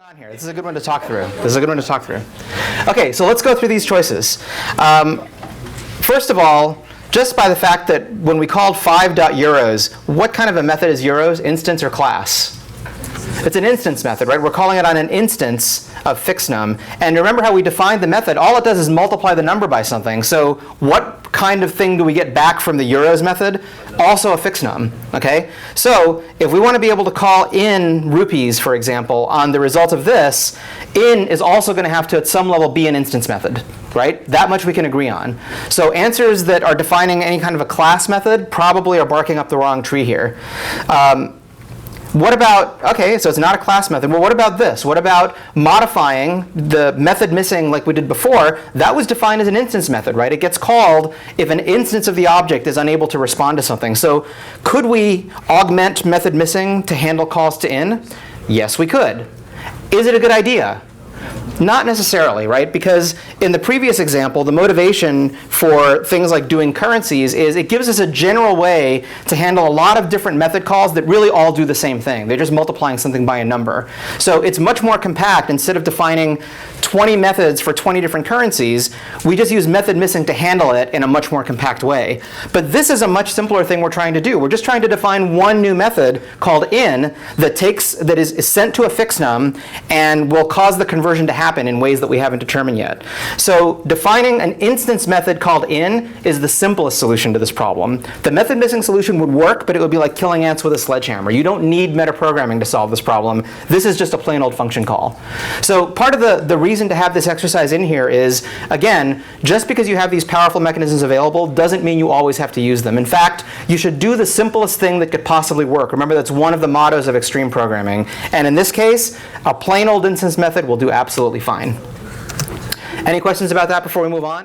on here? This is a good one to talk through. Okay, so let's go through these choices. First of all, just by the fact that when we called 5.euros, what kind of a method is euros? Instance or class? It's an instance method, right? We're calling it on an instance of fixnum. And remember how we defined the method? All it does is multiply the number by something. So what kind of thing do we get back from the euros method? Also a fixnum, okay? So if we want to be able to call in rupees, for example, on the result of this, in is also going to have to, at some level, be an instance method, right? That much we can agree on. So answers that are defining any kind of a class method probably are barking up the wrong tree here. What about, okay, so it's not a class method. Well, what about this? What about modifying the method missing like we did before? That was defined as an instance method, right? It gets called if an instance of the object is unable to respond to something. So could we augment method missing to handle calls to in? Yes, we could. Is it a good idea? Not necessarily, right? Because in the previous example, the motivation for things like doing currencies is it gives us a general way to handle a lot of different method calls that really all do the same thing. They're just multiplying something by a number. So it's much more compact. Instead of defining 20 methods for 20 different currencies, we just use method missing to handle it in a much more compact way. But this is a much simpler thing we're trying to do. We're just trying to define one new method called in that is sent to a fixnum and will cause the conversion to happen in ways that we haven't determined yet. So defining an instance method called in is the simplest solution to this problem. The method missing solution would work, but it would be like killing ants with a sledgehammer. You don't need metaprogramming to solve this problem. This is just a plain old function call. So part of the reason to have this exercise in here is, again, just because you have these powerful mechanisms available doesn't mean you always have to use them. In fact, you should do the simplest thing that could possibly work. Remember, that's one of the mottos of extreme programming. And in this case, a plain old instance method will do absolutely fine. Any questions about that before we move on?